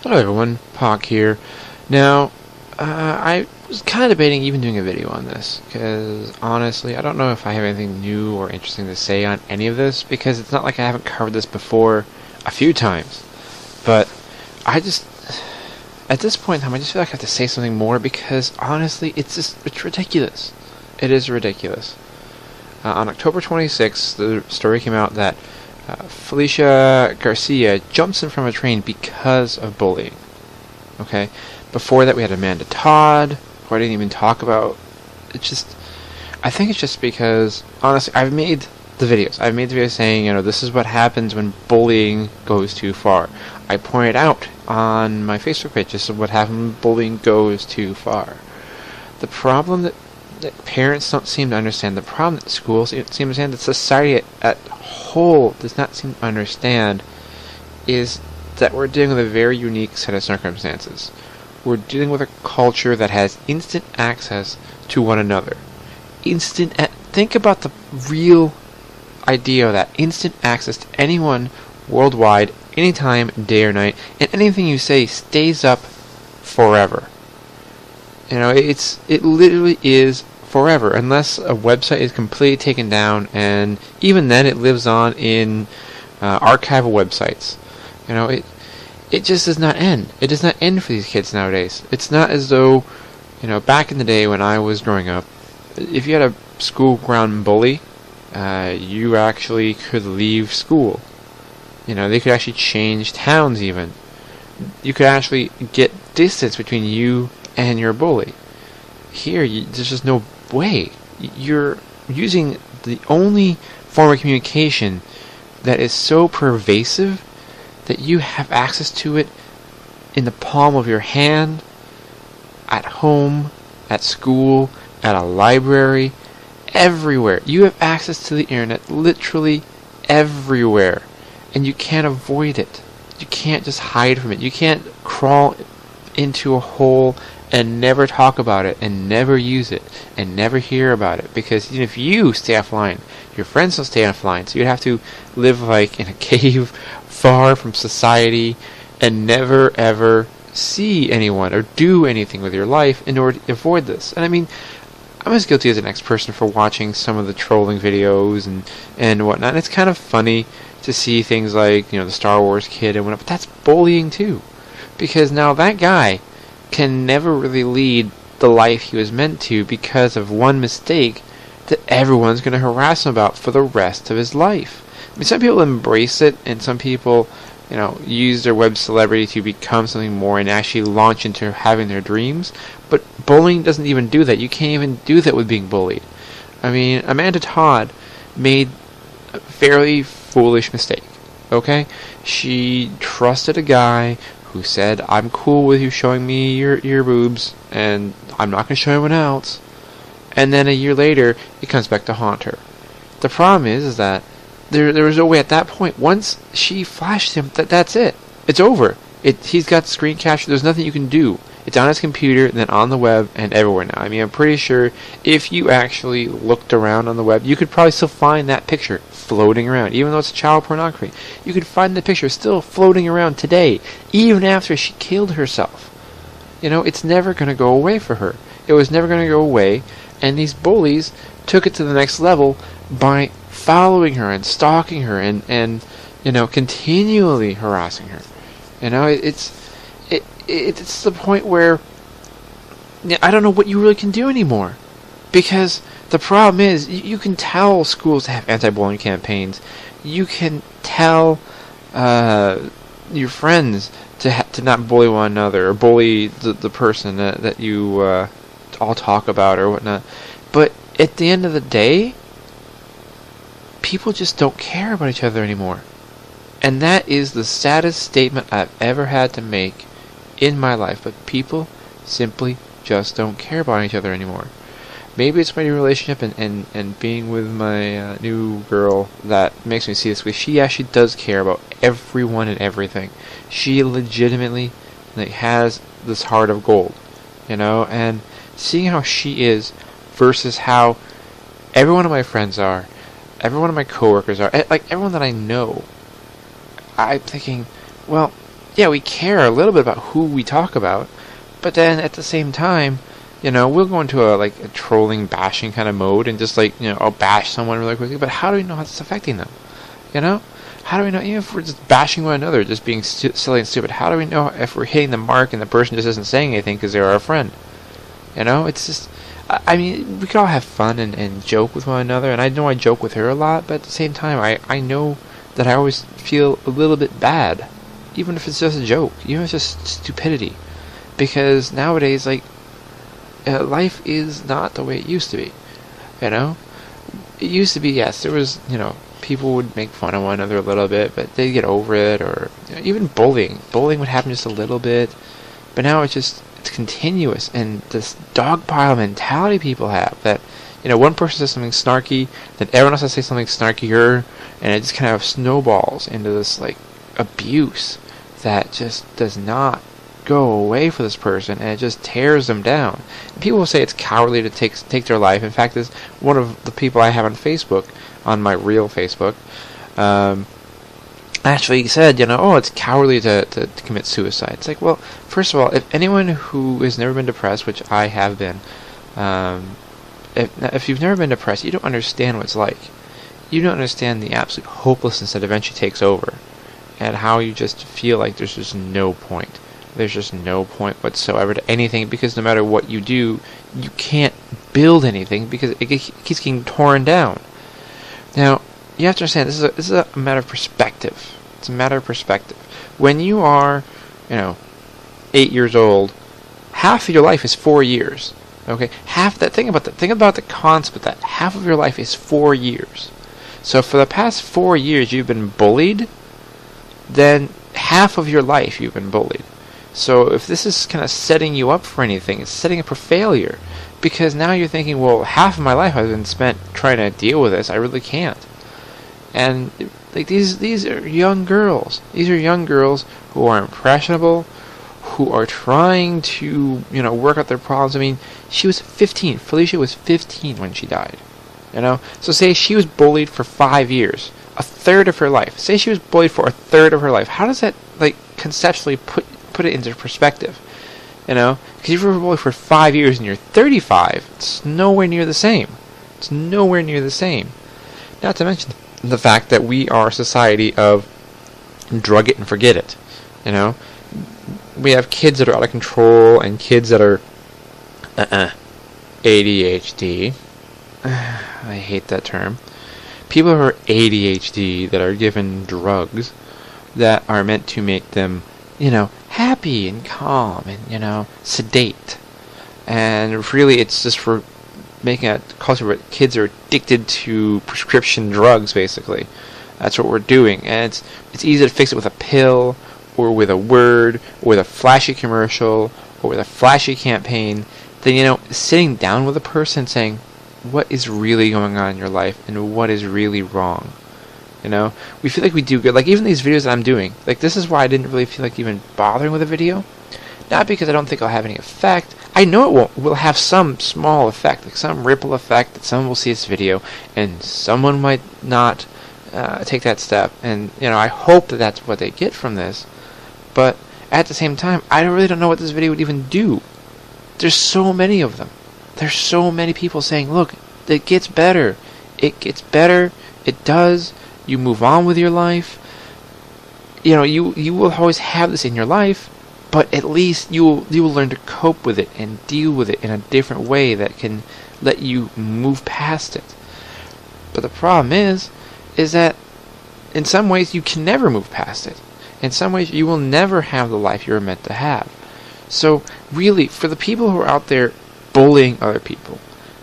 Hello everyone, Pock here. Now, I was kind of debating even doing a video on this, because honestly, I don't know if I have anything new or interesting to say on any of this, because it's not like I haven't covered this before a few times. But at this point in time, I just feel like I have to say something more, because honestly, it's ridiculous. It is ridiculous. On October 26th, the story came out that Felicia Garcia jumps in from a train because of bullying. Okay? Before that we had Amanda Todd, who I didn't even talk about. I think it's just because, honestly, I've made the videos saying, this is what happens when bullying goes too far. I pointed out on my Facebook page, this is what happens when bullying goes too far. The problem that parents don't seem to understand, the problem that schools seem to understand, that society at whole does not seem to understand, is that we're dealing with a very unique set of circumstances. We're dealing with a culture that has instant access to one another. Think about the real idea of that. Instant access to anyone worldwide, anytime, day or night, and anything you say stays up forever. It literally is forever, unless a website is completely taken down, and even then it lives on in archival websites. It just does not end. It does not end for these kids nowadays. It's not as though, back in the day when I was growing up, if you had a school ground bully, you actually could leave school. They could actually change towns even. You could actually get distance between you and your bully. Here, there's just no way. You're using the only form of communication that is so pervasive that you have access to it in the palm of your hand, at home, at school, at a library, everywhere. You have access to the internet literally everywhere, and you can't avoid it. You can't just hide from it. You can't crawl into a hole and never talk about it, and never use it, and never hear about it, because even if you stay offline, your friends don't stay offline, so you'd have to live like in a cave far from society and never ever see anyone or do anything with your life in order to avoid this. And I mean, I'm as guilty as the next person for watching some of the trolling videos and whatnot, and it's kind of funny to see things like, the Star Wars kid and whatnot, but that's bullying too, because now that guy can never really lead the life he was meant to because of one mistake that everyone's going to harass him about for the rest of his life. I mean, some people embrace it, and some people, use their web celebrity to become something more and actually launch into having their dreams. But bullying doesn't even do that. You can't even do that with being bullied. I mean, Amanda Todd made a fairly foolish mistake, okay? She trusted a guy who said, I'm cool with you showing me your boobs, and I'm not going to show anyone else. And then a year later, it comes back to haunt her. The problem is that there was no way at that point. Once she flashed him, that's it. It's over. He's got screen capture. There's nothing you can do. It's on his computer, and then on the web, and everywhere now. I mean, I'm pretty sure if you actually looked around on the web, you could probably still find that picture floating around. Even though it's child pornography, you could find the picture still floating around today, even after she killed herself. It's never going to go away for her. It was never going to go away, and these bullies took it to the next level by following her and stalking her and continually harassing her. It's the point where I don't know what you really can do anymore, because the problem is you can tell schools to have anti-bullying campaigns. You can tell your friends to not bully one another or bully the person that you all talk about or whatnot. But at the end of the day, people just don't care about each other anymore. And that is the saddest statement I've ever had to make in my life. But people simply just don't care about each other anymore. Maybe it's my new relationship and being with my new girl that makes me see this way. She actually does care about everyone and everything. She legitimately has this heart of gold, and seeing how she is versus how every one of my friends are, every one of my coworkers are, like everyone that I know, I'm thinking, well, yeah, we care a little bit about who we talk about, but then at the same time, we'll go into a trolling, bashing kind of mode and just I'll bash someone really quickly. But how do we know how it's affecting them? How do we know, even if we're just bashing one another, just being silly and stupid, how do we know if we're hitting the mark and the person just isn't saying anything because they're our friend? It's just, I mean, we could all have fun and joke with one another, and I know I joke with her a lot, but at the same time, I know that I always feel a little bit bad, even if it's just a joke, even if it's just stupidity, because nowadays, life is not the way it used to be, It used to be, yes, there was, people would make fun of one another a little bit, but they'd get over it, or even bullying. Bullying would happen just a little bit, but now it's continuous, and this dogpile mentality people have that, one person says something snarky, then everyone else has to say something snarkier, and it just kind of snowballs into this abuse that just does not go away for this person, and it just tears them down. And people will say it's cowardly to take their life. In fact, there's one of the people I have on Facebook, on my real Facebook, actually said, oh, it's cowardly to commit suicide. It's like, well, first of all, if anyone who has never been depressed, which I have been, if you've never been depressed, you don't understand what it's like. You don't understand the absolute hopelessness that eventually takes over, and how you just feel like there's just no point. There's just no point whatsoever to anything, because no matter what you do, you can't build anything because it keeps getting torn down. Now, you have to understand, this is a matter of perspective. It's a matter of perspective. When you are, 8 years old, half of your life is 4 years. Okay? Think about the concept of that. Half of your life is 4 years. So for the past 4 years you've been bullied, then half of your life you've been bullied. So if this is kind of setting you up for anything, it's setting up for failure. Because now you're thinking, well, half of my life I've been spent trying to deal with this. I really can't. And these are young girls. These are young girls who are impressionable, who are trying to, work out their problems. I mean, she was 15. Felicia was 15 when she died. So say she was bullied for 5 years, a third of her life. Say she was bullied for a third of her life. How does that conceptually put it into perspective? Because if you were bullied for 5 years and you're 35, it's nowhere near the same. It's nowhere near the same. Not to mention the fact that we are a society of drug it and forget it. We have kids that are out of control and kids that are ADHD. I hate that term. People who are ADHD that are given drugs that are meant to make them, happy and calm and, sedate. And really it's just for making a culture where kids are addicted to prescription drugs, basically. That's what we're doing. And it's easy to fix it with a pill, or with a word, or with a flashy commercial, or with a flashy campaign. Then, sitting down with a person saying, what is really going on in your life and what is really wrong? We feel like we do good. Even these videos that I'm doing, this is why I didn't really feel like even bothering with a video. Not because I don't think it'll have any effect. I know it will have some small effect, some ripple effect, that someone will see this video and someone might not take that step. And, I hope that that's what they get from this. But at the same time, I really don't know what this video would even do. There's so many of them. There's so many people saying, look, it gets better. It gets better. It does. You move on with your life. You will always have this in your life, but at least you will learn to cope with it and deal with it in a different way that can let you move past it. But the problem is that in some ways you can never move past it. In some ways you will never have the life you're meant to have. So really, for the people who are out there bullying other people,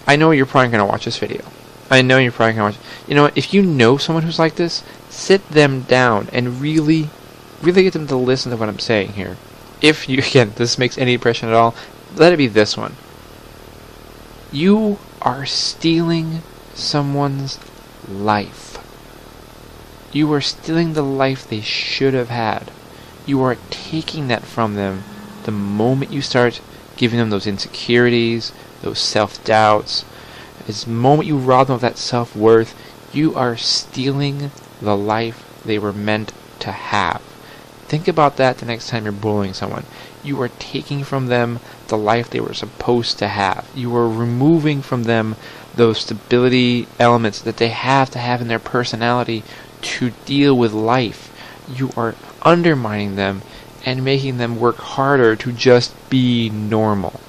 I know you're probably going to watch this video. I know you're probably going to watch. If you know someone who's like this, sit them down and really get them to listen to what I'm saying here. If you, again, this makes any impression at all, let it be this one. You are stealing someone's life. You are stealing the life they should have had. You are taking that from them the moment you start giving them those insecurities, those self-doubts. The moment you rob them of that self-worth, you are stealing the life they were meant to have. Think about that the next time you're bullying someone. You are taking from them the life they were supposed to have. You are removing from them those stability elements that they have to have in their personality to deal with life. You are undermining them and making them work harder to just be normal.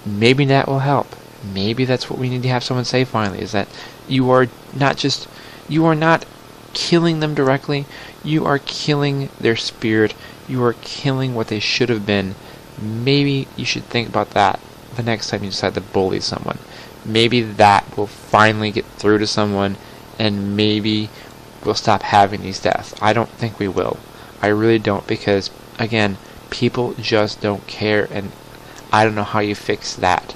Maybe that will help. Maybe that's what we need to have someone say finally, is that you are not killing them directly, you are killing their spirit, you are killing what they should have been. Maybe you should think about that the next time you decide to bully someone. Maybe that will finally get through to someone, and maybe we'll stop having these deaths. I don't think we will. I really don't, because, again, people just don't care, and I don't know how you fix that.